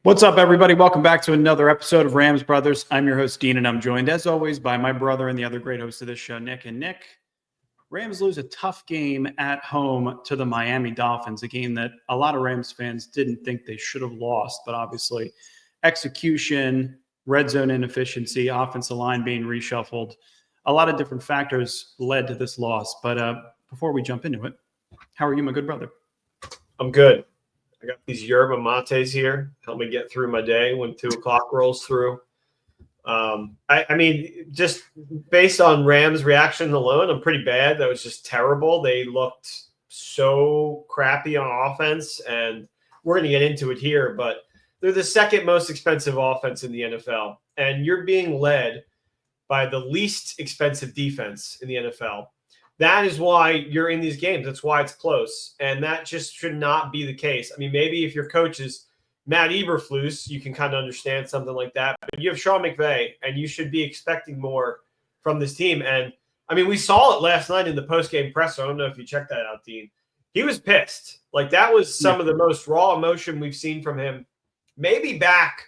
What's up, everybody? Welcome back to another episode of Rams Brothers. I'm your host, Dean, and I'm joined, as always, by my brother and the other great host of this show, Nick. And Nick, Rams lose a tough game at home to the Miami Dolphins, a game that a lot of Rams fans didn't think they should have lost, but obviously execution, red zone inefficiency, offensive line being reshuffled, a lot of different factors led to this loss. But before we jump into it, how are you, my good brother? I'm good. I got these yerba mates here. Help me get through my day when 2 o'clock rolls through. I mean, just based on Rams' reaction alone, I'm pretty bad. That was just terrible. They looked so crappy on offense, and we're going to get into it here, but they're the second most expensive offense in the NFL, and you're being led by the least expensive defense in the NFL. That is why you're in these games. That's why it's close. And that just should not be the case. I mean, maybe if your coach is Matt Eberflus, you can kind of understand something like that. But you have Sean McVay, and you should be expecting more from this team. And, I mean, we saw it last night in the post-game presser. I don't know if you checked that out, Dean. He was pissed. Like, that was some of the most raw emotion we've seen from him, maybe back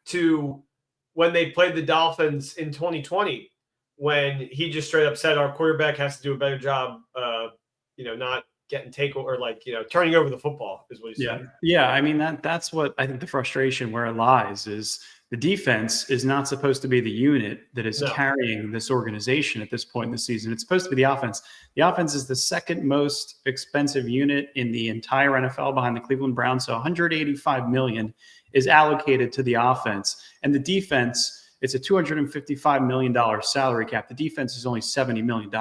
to when they played the Dolphins in 2020. When he just straight up said our quarterback has to do a better job, not getting turning over the football is what he said. Yeah. I mean, that's what I think the frustration where it lies is the defense is not supposed to be the unit that is carrying this organization at this point in the season. It's supposed to be the offense. The offense is the second most expensive unit in the entire NFL behind the Cleveland Browns. So $185 million is allocated to the offense, and the defense, it's a $255 million salary cap. The defense is only $70 million.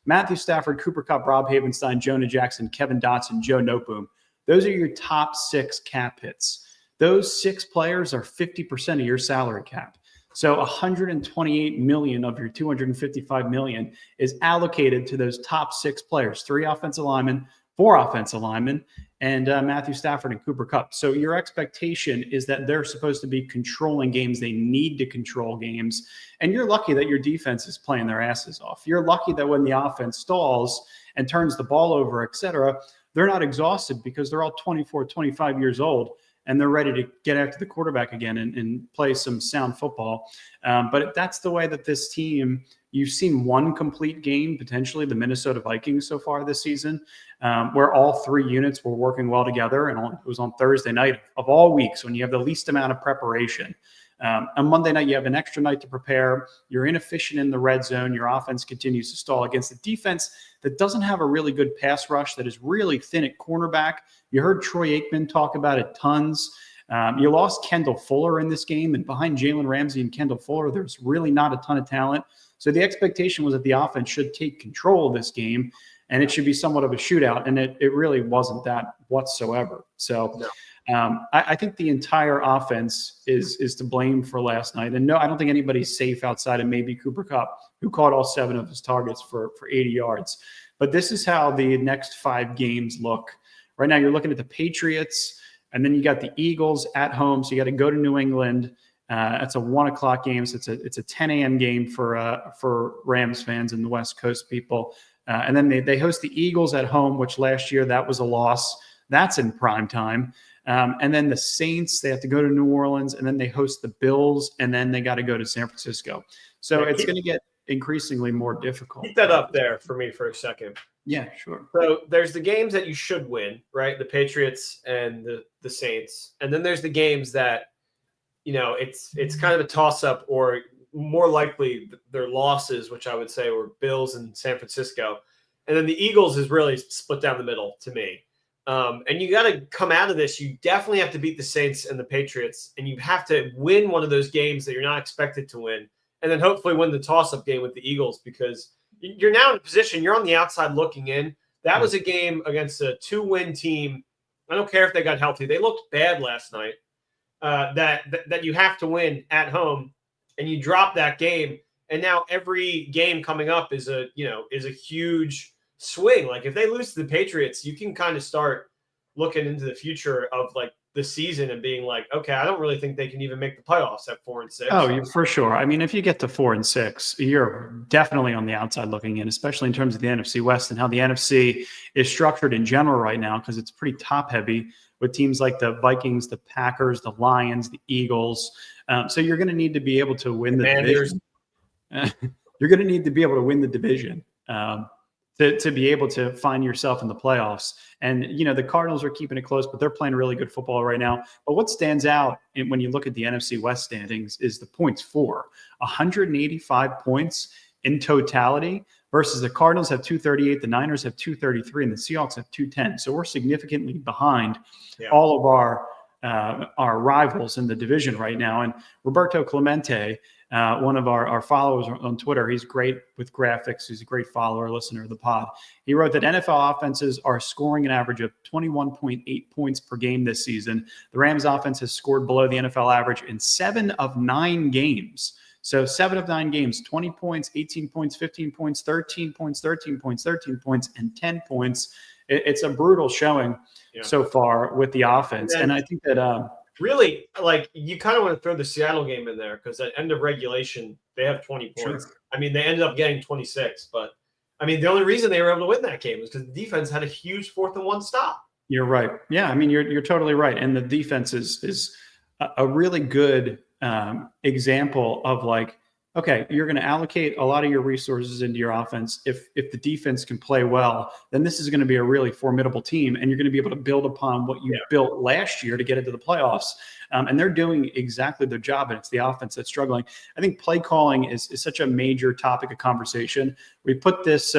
Matthew Stafford, Cooper Kupp, Rob Havenstein, Jonah Jackson, Kevin Dotson, Joe Noteboom. Those are your top 6 cap hits. Those 6 players are 50% of your salary cap. So $128 million of your $255 million is allocated to those top 6 players, 3 offensive linemen, 4 offensive linemen, and Matthew Stafford and Cooper Kupp. So your expectation is that they're supposed to be controlling games. They need to control games. And you're lucky that your defense is playing their asses off. You're lucky that when the offense stalls and turns the ball over, et cetera, they're not exhausted because they're all 24, 25 years old, and they're ready to get after the quarterback again and play some sound football. But that's the way that this team, you've seen one complete game, potentially the Minnesota Vikings so far this season, where all 3 units were working well together. And it was on Thursday night of all weeks when you have the least amount of preparation. On Monday night, you have an extra night to prepare. You're inefficient in the red zone. Your offense continues to stall against a defense that doesn't have a really good pass rush, that is really thin at cornerback. You heard Troy Aikman talk about it tons. You lost Kendall Fuller in this game, and behind Jalen Ramsey and Kendall Fuller, there's really not a ton of talent. So the expectation was that the offense should take control of this game, and it should be somewhat of a shootout, and it really wasn't that whatsoever. So I think the entire offense is to blame for last night. And no, I don't think anybody's safe outside of maybe Cooper Kupp, who caught all 7 of his targets for 80 yards. But this is how the next 5 games look. Right now, you're looking at the Patriots, and then you got the Eagles at home. So you got to go to New England. It's a 1 o'clock game. So it's a 10 a.m. game for Rams fans and the West Coast people. And then they host the Eagles at home, which last year that was a loss. That's in prime time. And then the Saints, they have to go to New Orleans, and then they host the Bills, and then they got to go to San Francisco. So it's going to get increasingly more difficult. Keep that up there for me for a second. Yeah, sure. So there's the games that you should win, right? The Patriots and the Saints. And then there's the games that, it's kind of a toss-up, or more likely their losses, which I would say were Bills and San Francisco. And then the Eagles is really split down the middle to me. And you got to come out of this. You definitely have to beat the Saints and the Patriots, and you have to win one of those games that you're not expected to win, and then hopefully win the toss-up game with the Eagles, because you're now in a position, you're on the outside looking in. That was a game against a 2-win team. I don't care if they got healthy. They looked bad last night. That you have to win at home, and you drop that game, and now every game coming up is a huge swing. Like, if they lose to the Patriots, you can kind of start looking into the future of like the season and being like, okay, I don't really think they can even make the playoffs at 4-6. Oh, for sure. I mean, if you get to 4-6, you're definitely on the outside looking in, especially in terms of the NFC West and how the NFC is structured in general right now, because it's pretty top heavy with teams like the Vikings, the Packers, the Lions, the Eagles. So you're going to need to be able to win the division. You're going to need to be able to win the division to be able to find yourself in the playoffs. And, the Cardinals are keeping it close, but they're playing really good football right now. But what stands out when you look at the NFC West standings is the points for 185 points in totality versus the Cardinals have 238, the Niners have 233, and the Seahawks have 210. So we're significantly behind all of our rivals in the division right now. And Roberto Clemente, one of our followers on Twitter, he's great with graphics. He's a great follower, listener of the pod. He wrote that NFL offenses are scoring an average of 21.8 points per game this season. The Rams offense has scored below the NFL average in 7 of 9 games. So 7 of 9 games, 20 points, 18 points, 15 points, 13 points, 13 points, 13 points, and 10 points. It's a brutal showing so far with the offense. And I think that really, like, you kind of want to throw the Seattle game in there because at end of regulation, they have 20 points. Sure. I mean, they ended up getting 26. But, I mean, the only reason they were able to win that game was because the defense had a huge 4th and 1 stop. You're right. Yeah, I mean, you're totally right. And the defense is a really good example of, like, okay, you're going to allocate a lot of your resources into your offense. If the defense can play well, then this is going to be a really formidable team, and you're going to be able to build upon what you built last year to get into the playoffs. And they're doing exactly their job, and it's the offense that's struggling. I think play calling is such a major topic of conversation. We put this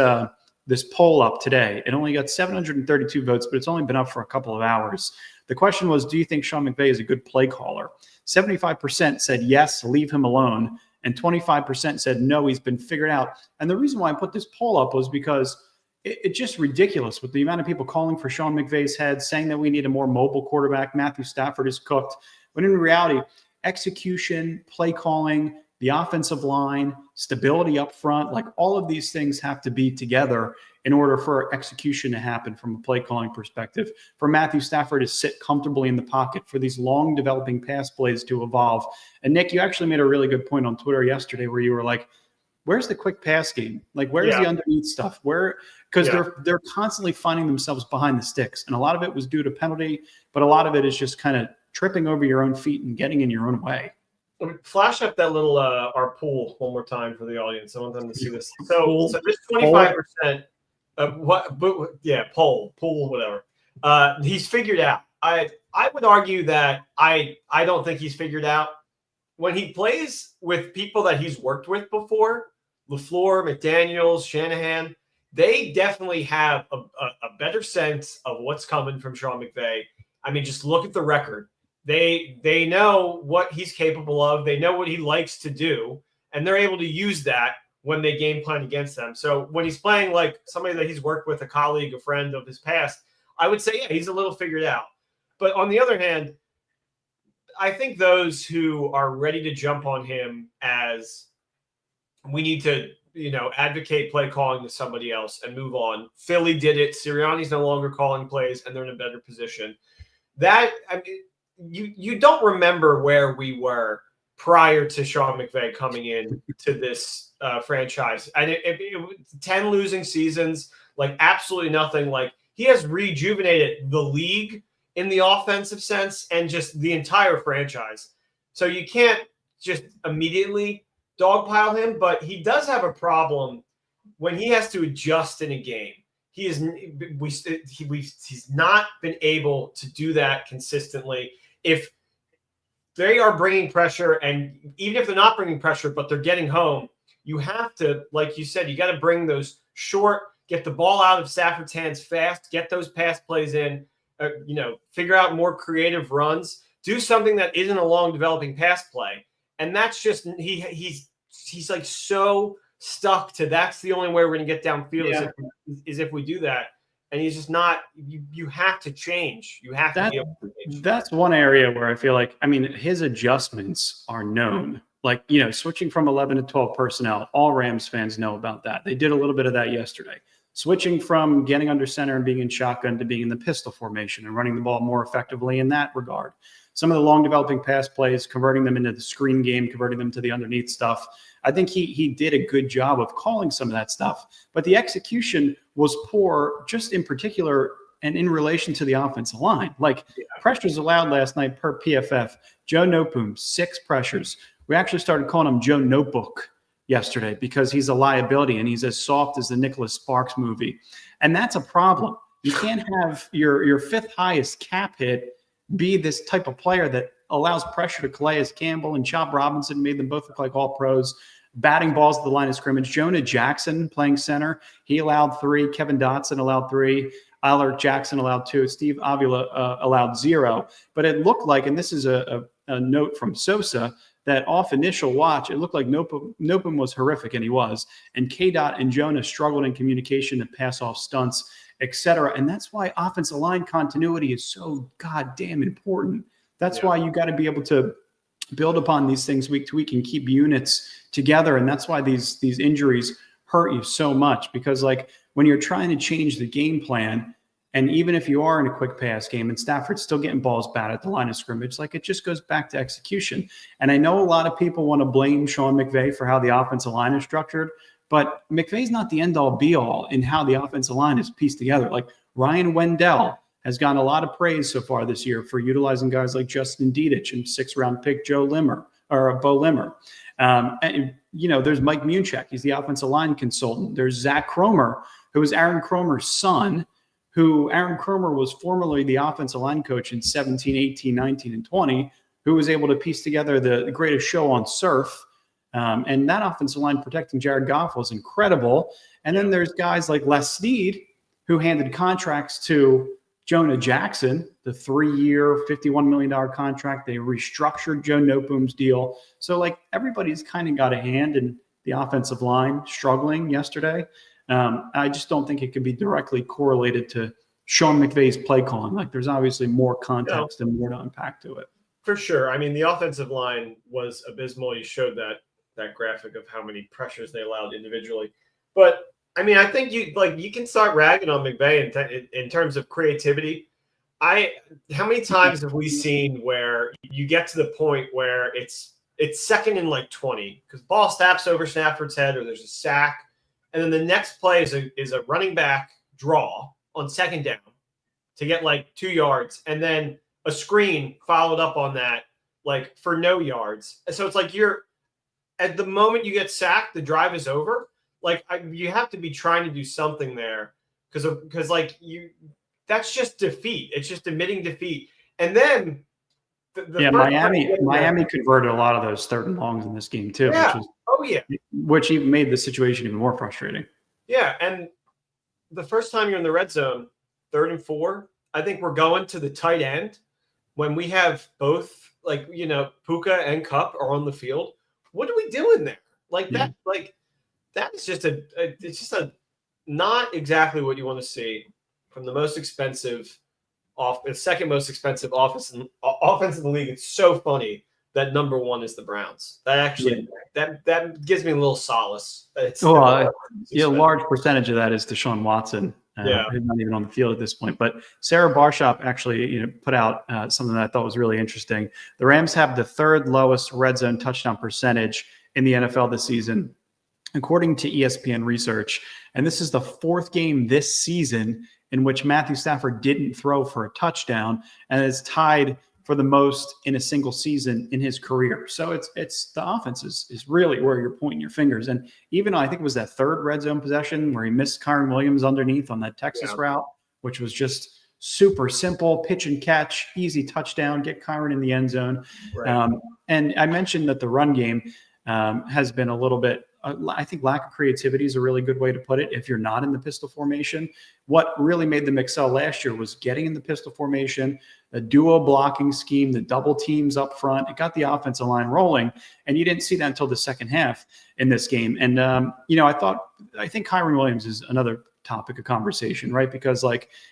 poll up today. It only got 732 votes, but it's only been up for a couple of hours. The question was, do you think Sean McVay is a good play caller? 75% said yes, leave him alone. And 25% said, no, he's been figured out. And the reason why I put this poll up was because it's just ridiculous with the amount of people calling for Sean McVay's head, saying that we need a more mobile quarterback. Matthew Stafford is cooked. But in reality, execution, play calling, the offensive line, stability up front, like all of these things have to be together in order for execution to happen from a play calling perspective, for Matthew Stafford to sit comfortably in the pocket, for these long developing pass plays to evolve. And Nick, you actually made a really good point on Twitter yesterday where you were like, where's the quick pass game? Like, where's the underneath stuff? Because they're constantly finding themselves behind the sticks. And a lot of it was due to penalty, but a lot of it is just kind of tripping over your own feet and getting in your own way. Flash up that little our pool one more time for the audience. I want them to see this. So just 25%. Poll, whatever. He's figured out. I would argue that I don't think he's figured out. When he plays with people that he's worked with before, LaFleur, McDaniels, Shanahan, they definitely have a better sense of what's coming from Sean McVay. I mean, just look at the record. They know what he's capable of. They know what he likes to do, and they're able to use that when they game plan against them. So when he's playing like somebody that he's worked with, a colleague, a friend of his past, I would say, he's a little figured out. But on the other hand, I think those who are ready to jump on him as we need to, advocate play calling to somebody else and move on. Philly did it. Sirianni's no longer calling plays, and they're in a better position. You don't remember where we were prior to Sean McVay coming in to this franchise. And it 10 losing seasons, like absolutely nothing. Like, he has rejuvenated the league in the offensive sense and just the entire franchise. So you can't just immediately dogpile him, but he does have a problem when he has to adjust in a game. He's not been able to do that consistently. If they are bringing pressure, and even if they're not bringing pressure, but they're getting home, you have to, like you said, you got to bring those short, get the ball out of Stafford's hands fast, get those pass plays in, figure out more creative runs, do something that isn't a long developing pass play. And that's just, he's like so stuck to, that's the only way we're going to get downfield is if we do that. And he's just not, you have to change. You have to be able to change. That's one area where I feel like, his adjustments are known. Like, switching from 11 to 12 personnel, all Rams fans know about that. They did a little bit of that yesterday. Switching from getting under center and being in shotgun to being in the pistol formation and running the ball more effectively in that regard. Some of the long developing pass plays, converting them into the screen game, converting them to the underneath stuff. I think he did a good job of calling some of that stuff, but the execution was poor, just in particular and in relation to the offensive line. Like pressures allowed last night per PFF. Joe Noteboom, 6 pressures. We actually started calling him Joe Notebook yesterday because he's a liability and he's as soft as the Nicholas Sparks movie. And that's a problem. You can't have your 5th highest cap hit be this type of player that allows pressure to Calais Campbell and Chop Robinson, made them both look like all pros. Batting balls at the line of scrimmage. Jonah Jackson playing center. He allowed 3. Kevin Dotson allowed 3. Alaric Jackson allowed 2. Steve Avila allowed 0. But it looked like, and this is a note from Sosa, that off initial watch, it looked like Nopum was horrific, and he was. And K-Dot and Jonah struggled in communication and pass off stunts, etc. And that's why offensive line continuity is so goddamn important. That's why you got to be able to build upon these things week to week and keep units together. And that's why these injuries hurt you so much, because like when you're trying to change the game plan, and even if you are in a quick pass game and Stafford's still getting balls bad at the line of scrimmage, like it just goes back to execution. And I know a lot of people want to blame Sean McVay for how the offensive line is structured, but McVay's not the end all be all in how the offensive line is pieced together. Like Ryan Wendell has gotten a lot of praise so far this year for utilizing guys like Justin Dedich and 6th-round pick Bo Limmer. And, you know, there's Mike Munchak. He's the offensive line consultant. There's Zach Cromer, who is Aaron Cromer's son, who Aaron Cromer was formerly the offensive line coach in 17, 18, 19, and 20, who was able to piece together the greatest show on surf. And that offensive line protecting Jared Goff was incredible. And then there's guys like Les Snead, who handed contracts to Jonah Jackson, the 3-year, $51 million contract. They restructured Joe Noteboom's deal. So, like, everybody's kind of got a hand in the offensive line struggling yesterday. I just don't think it can be directly correlated to Sean McVay's play calling. Like, there's obviously more context and more to unpack to it. For sure. I mean, the offensive line was abysmal. You showed that graphic of how many pressures they allowed individually. But I mean, I think you can start ragging on McVay in terms of creativity. How many times have we seen where you get to the point where it's 2nd and like 20 because ball snaps over Stafford's head or there's a sack, and then the next play is a running back draw on 2nd down to get like 2 yards, and then a screen followed up on that like for no yards. And so it's like you're at the moment you get sacked, the drive is over. Like you have to be trying to do something there because like that's just defeat. It's just admitting defeat. And then Miami converted a lot of those 3rd and longs in this game too. Yeah. Which even made the situation even more frustrating. Yeah, and the first time you're in the red zone, 3rd and 4, I think we're going to the tight end when we have both, like, you know, Puka and Kupp are on the field. What are we doing there? Like that, like. That's just it's just not exactly what you want to see from the most expensive second most expensive offense in the league. It's so funny that number 1 is the Browns. That actually that gives me a little solace. A large percentage of that is Deshaun Watson. Who's not even on the field at this point. But Sarah Barshop actually put out something that I thought was really interesting. The Rams have the 3rd lowest red zone touchdown percentage in the NFL this season, according to ESPN research. And this is the 4th game this season in which Matthew Stafford didn't throw for a touchdown, and is tied for the most in a single season in his career. So it's the offense is really where you're pointing your fingers. And even though I think it was that 3rd red zone possession where he missed Kyron Williams underneath on that Texas route, which was just super simple, pitch and catch, easy touchdown, get Kyron in the end zone. Right. And I mentioned that the run game has been a little bit, I think lack of creativity is a really good way to put it if you're not in the pistol formation. What really made them excel last year was getting in the pistol formation, the duo blocking scheme, the double teams up front. It got the offensive line rolling, and you didn't see that until the second half in this game. And, I think Kyron Williams is another topic of conversation, right? Because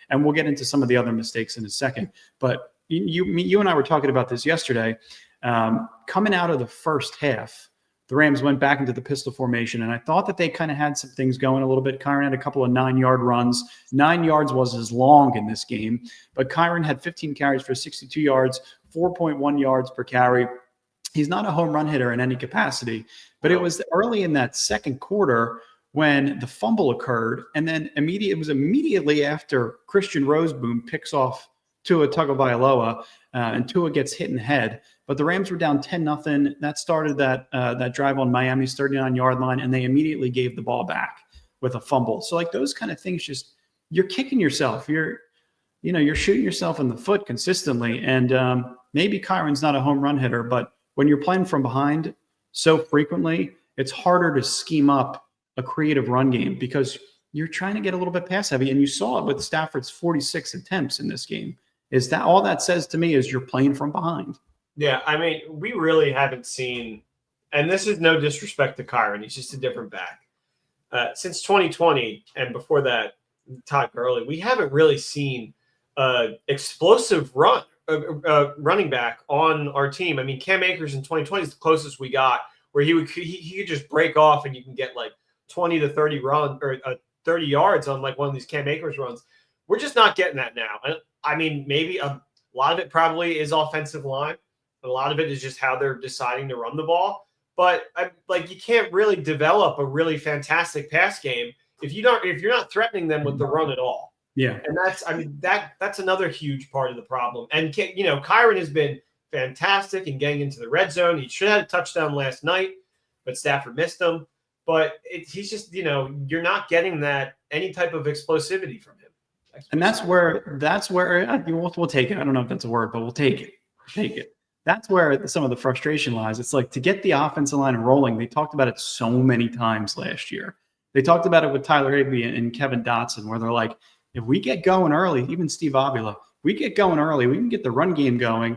and we'll get into some of the other mistakes in a second, but you and I were talking about this yesterday. Coming out of the first half, the Rams went back into the pistol formation, and I thought that they kind of had some things going a little bit. Kyron had a couple of 9-yard runs. 9 yards was his long in this game, but Kyron had 15 carries for 62 yards, 4.1 yards per carry. He's not a home run hitter in any capacity, but it was early in that second quarter when the fumble occurred, and then it was immediately after Christian Roseboom picks off Tua Tagovailoa, and Tua gets hit in the head. But the Rams were down 10-0. That started that drive on Miami's 39-yard line, and they immediately gave the ball back with a fumble. So like those kind of things, just you're kicking yourself. You're shooting yourself in the foot consistently. And maybe Kyron's not a home run hitter, but when you're playing from behind so frequently, it's harder to scheme up a creative run game because you're trying to get a little bit pass heavy. And you saw it with Stafford's 46 attempts in this game. Is that all that says to me is you're playing from behind? Yeah, I mean, we really haven't seen, and this is no disrespect to Kyron, he's just a different back. Since 2020 and before that, Todd Gurley, we haven't really seen explosive running back on our team. I mean, Cam Akers in 2020 is the closest we got, where he could just break off and you can get like 20 to 30 yards on like one of these Cam Akers runs. We're just not getting that now. I mean, maybe a lot of it probably is offensive line. A lot of it is just how they're deciding to run the ball. But you can't really develop a really fantastic pass game if you're not threatening them with the run at all. Yeah, and that's another huge part of the problem. And Kyron has been fantastic in getting into the red zone. He should have had a touchdown last night, but Stafford missed him. But he's just you're not getting that any type of explosivity from him. And that's where we'll take it. I don't know if that's a word, but we'll take it. Take it. That's where some of the frustration lies. It's like to get the offensive line rolling. They talked about it so many times last year. They talked about it with Tyler Higbee and Kevin Dotson, where they're like, if we get going early, even Steve Avila, we get going early, we can get the run game going.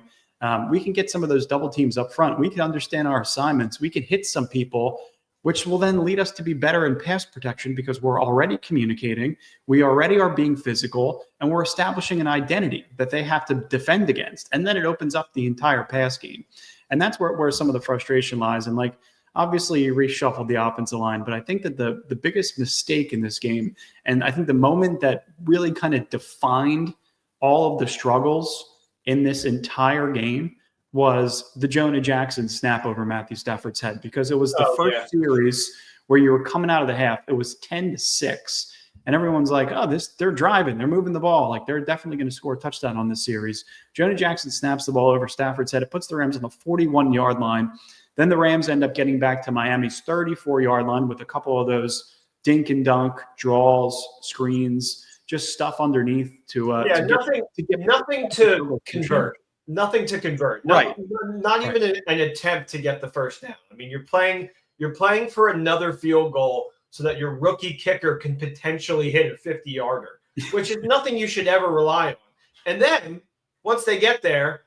We can get some of those double teams up front. We can understand our assignments. We can hit some people, which will then lead us to be better in pass protection because we're already communicating. We already are being physical, and we're establishing an identity that they have to defend against. And then it opens up the entire pass game. And that's where some of the frustration lies. And obviously you reshuffled the offensive line, but I think that the biggest mistake in this game, and I think the moment that really kind of defined all of the struggles in this entire game was the Jonah Jackson snap over Matthew Stafford's head, because it was the first series where you were coming out of the half. It was 10-6, and everyone's like, oh, they're driving. They're moving the ball. Like, they're definitely going to score a touchdown on this series. Jonah Jackson snaps the ball over Stafford's head. It puts the Rams on the 41-yard line. Then the Rams end up getting back to Miami's 34-yard line with a couple of those dink and dunk, draws, screens, just stuff underneath nothing to convert. Nothing to convert. Right. Not even an attempt to get the first down. I mean, you're playing for another field goal so that your rookie kicker can potentially hit a 50-yarder, which is nothing you should ever rely on. And then once they get there,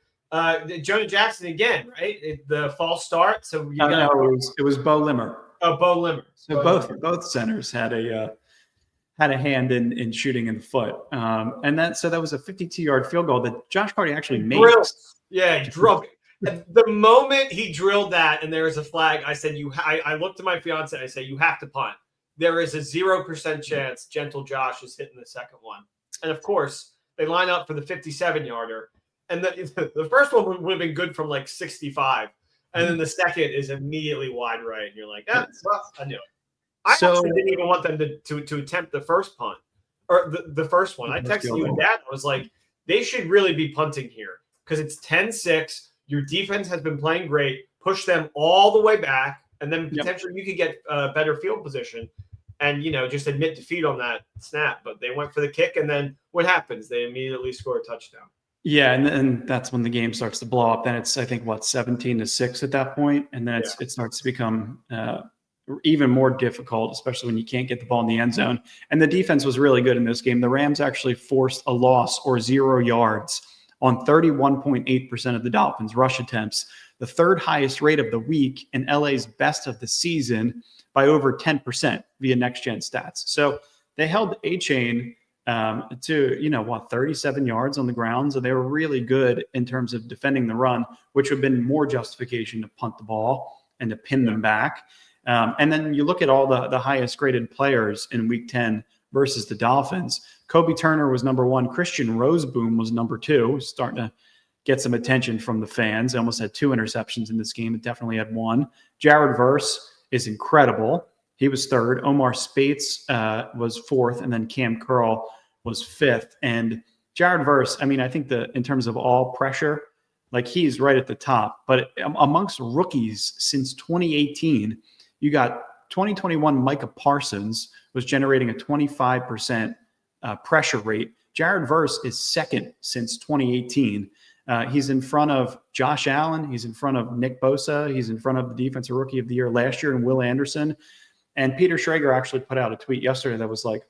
Jonah Jackson again, right? The false start. So it was Bo Limmer. Oh, Bo Limmer. So both centers had a hand in shooting in the foot. And that was a 52-yard field goal that Josh Carty actually made. Yeah, he drilled it. The moment he drilled that and there was a flag, I said, I looked at my fiance and I said, you have to punt. There is a 0% chance Gentle Josh is hitting the second one. And of course, they line up for the 57-yarder. And the first one would have been good from 65. And then the second is immediately wide right. And you're like, well, I knew it. I actually didn't even want them to attempt the first punt or the first one. I texted you and Dad. I was like, they should really be punting here because it's 10-6. Your defense has been playing great. Push them all the way back, and then potentially you could get better field position and, just admit defeat on that snap. But they went for the kick, and then what happens? They immediately score a touchdown. Yeah, and that's when the game starts to blow up. Then it's, I think, 17-6 at that point, and then it starts to become even more difficult, especially when you can't get the ball in the end zone. And the defense was really good in this game. The Rams actually forced a loss or 0 yards on 31.8% of the Dolphins' rush attempts, the third highest rate of the week and LA's best of the season by over 10% via next-gen stats. So they held A-Chain to 37 yards on the ground. So they were really good in terms of defending the run, which would have been more justification to punt the ball and to pin them back. And then you look at all the highest graded players in week 10 versus the Dolphins. Kobe Turner was number 1. Christian Roseboom was number 2, starting to get some attention from the fans. He almost had 2 interceptions in this game. It definitely had 1. Jared Verse is incredible. He was third. Omar Spates was fourth, and then Cam Curl was fifth. And Jared Verse, I mean, I think in terms of all pressure, like he's right at the top. But amongst rookies since 2018, you got 2021 Micah Parsons was generating a 25% pressure rate. Jared Verse is second since 2018. He's in front of Josh Allen. He's in front of Nick Bosa. He's in front of the defensive rookie of the year last year and Will Anderson. And Peter Schrager actually put out a tweet yesterday that was like,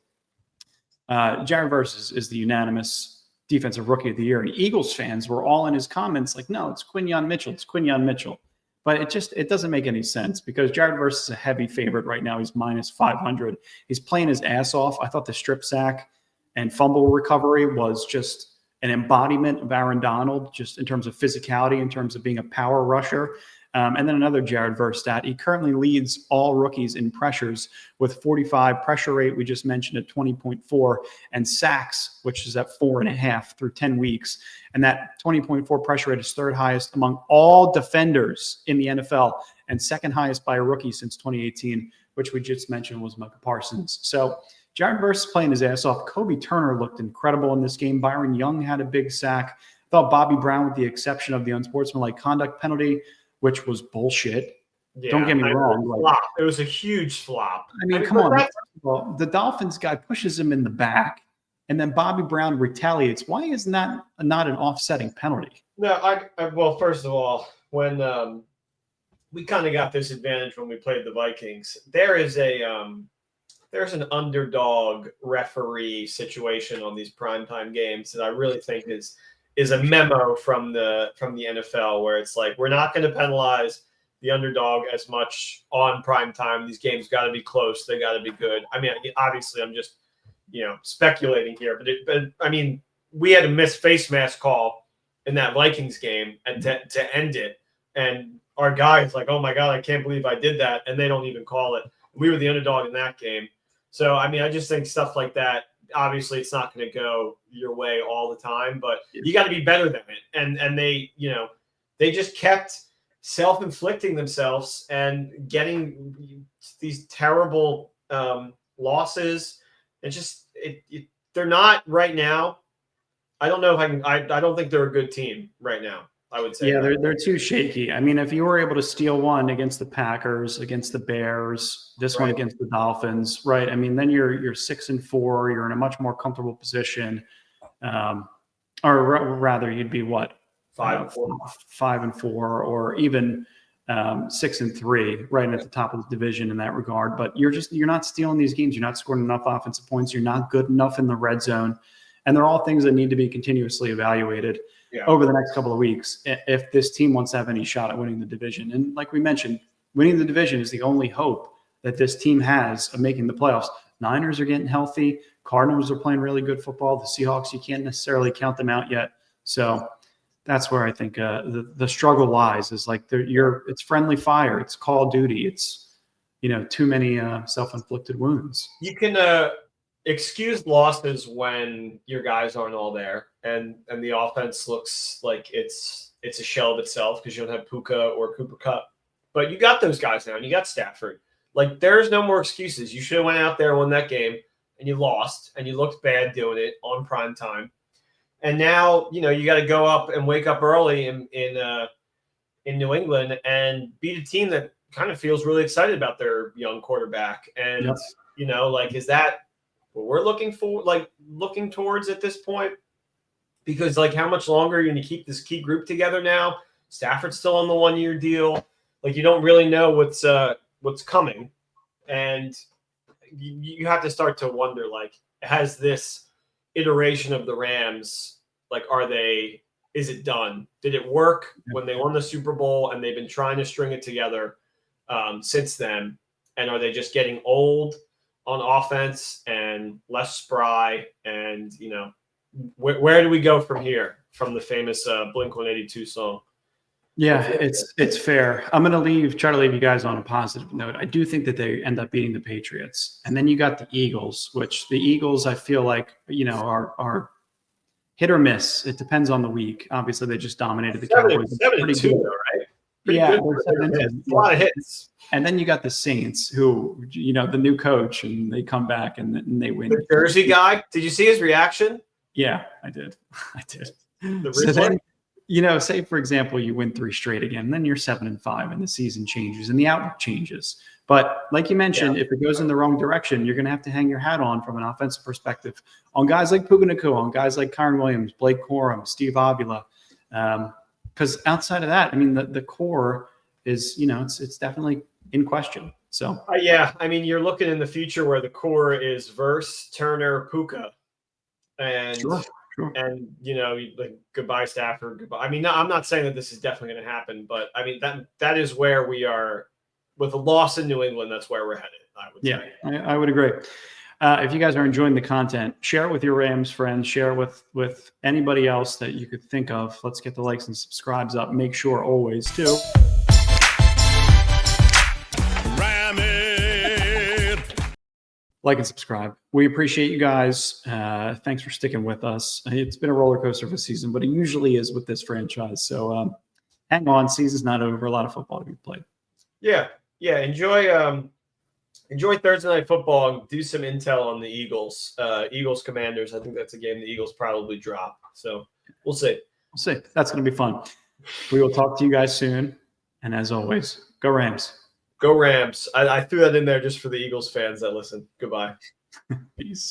Jared Verse is the unanimous defensive rookie of the year. And Eagles fans were all in his comments like, no, it's Quinyon Mitchell. It's Quinyon Mitchell. But it doesn't make any sense because Jared Verse is a heavy favorite right now. He's minus 500. He's playing his ass off. I thought the strip sack and fumble recovery was just an embodiment of Aaron Donald, just in terms of physicality, in terms of being a power rusher. And then another Jared Verse stat. He currently leads all rookies in pressures with 45, pressure rate we just mentioned at 20.4, and sacks, which is at 4.5 through 10 weeks. And that 20.4 pressure rate is third highest among all defenders in the NFL and second highest by a rookie since 2018, which we just mentioned was Micah Parsons. So Jared Verse is playing his ass off. Kobe Turner looked incredible in this game. Byron Young had a big sack. I thought Bobby Brown, with the exception of the unsportsmanlike conduct penalty, which was bullshit. Yeah, don't get me wrong. It was a huge flop. I mean, come on. Well, the Dolphins guy pushes him in the back, and then Bobby Brown retaliates. Why is that not an offsetting penalty? No, well, first of all, when we kind of got this advantage when we played the Vikings, there's an underdog referee situation on these primetime games that I really think is a memo from the NFL where it's like, we're not going to penalize the underdog as much on prime time. These games got to be close. They got to be good. I mean, obviously I'm just, speculating here, but I mean, we had a missed face mask call in that Vikings game and to end it. And our guy's like, oh my God, I can't believe I did that. And they don't even call it. We were the underdog in that game. So, I mean, I just think stuff like that, obviously it's not going to go your way all the time, but you got to be better than it. And they, they just kept self-inflicting themselves and getting these terrible losses. And just they're not right now. I don't know if I don't think they're a good team right now, I would say. Yeah, they're too shaky. I mean, if you were able to steal one against the Packers, against the Bears, this one against the Dolphins, right? I mean, then you're 6-4. You're in a much more comfortable position, or rather, you'd be what 5-4, or even 6-3, right at the top of the division in that regard. But you're not stealing these games. You're not scoring enough offensive points. You're not good enough in the red zone, and they're all things that need to be continuously evaluated. Yeah. Over the next couple of weeks, if this team wants to have any shot at winning the division. And like we mentioned, winning the division is the only hope that this team has of making the playoffs. Niners are getting healthy. Cardinals are playing really good football. The Seahawks, you can't necessarily count them out yet. So that's where I think the struggle lies, is like it's friendly fire. It's Call of Duty. It's, too many self-inflicted wounds. You can excuse losses when your guys aren't all there and the offense looks like it's a shell of itself because you don't have Puka or Cooper Kupp. But you got those guys now, and you got Stafford. Like, there's no more excuses. You should have went out there and won that game, and you lost, and you looked bad doing it on prime time. And now, you got to go up and wake up early in New England and beat a team that kind of feels really excited about their young quarterback. And, is that what we're looking towards at this point? Because, how much longer are you going to keep this key group together now? Stafford's still on the 1-year deal. You don't really know what's coming. And you have to start to wonder, has this iteration of the Rams, is it done? Did it work when they won the Super Bowl and they've been trying to string it together since then? And are they just getting old on offense and less spry? And, where do we go from here, from the famous Blink-182 song? Yeah, it's fair. I'm going to try to leave you guys on a positive note. I do think that they end up beating the Patriots. And then you got the Eagles, which the Eagles, I feel like, are hit or miss. It depends on the week. Obviously, they just dominated the Cowboys. 7-2, though, right? Pretty good. Good. A lot of hits. And then you got the Saints, who, you know, the new coach, and they come back and they win. The Jersey guy. Did you see his reaction? Yeah, I did. I did. The So Riddler? then, you know, say for example, you win 3 straight again, and then you're 7-5, and the season changes and the outlook changes. But like you mentioned, if it goes in the wrong direction, you're going to have to hang your hat on from an offensive perspective on guys like Puka Nacua, on guys like Kyron Williams, Blake Corum, Steve Avila. Because outside of that, I mean, the core is, you know, it's definitely in question. So yeah, I mean, you're looking in the future where the core is Verse, Turner, Puka, and sure. and you know, like goodbye Stafford, goodbye. I mean, no, I'm not saying that this is definitely going to happen, but I mean that is where we are with a loss in New England. That's where we're headed. I would say. I would agree. If you guys are enjoying the content, share it with your Rams friends, share it with anybody else that you could think of. Let's get the likes and subscribes up. Make sure always to like and subscribe. We appreciate you guys. Thanks for sticking with us. It's been a roller coaster of a season, but it usually is with this franchise. So hang on, season's not over. A lot of football to be played. Yeah. Enjoy Thursday Night Football and do some intel on the Eagles. Eagles Commanders. I think that's a game the Eagles probably drop. So we'll see. That's going to be fun. We will talk to you guys soon. And as always, go Rams. Go Rams. I threw that in there just for the Eagles fans that listen. Goodbye. Peace.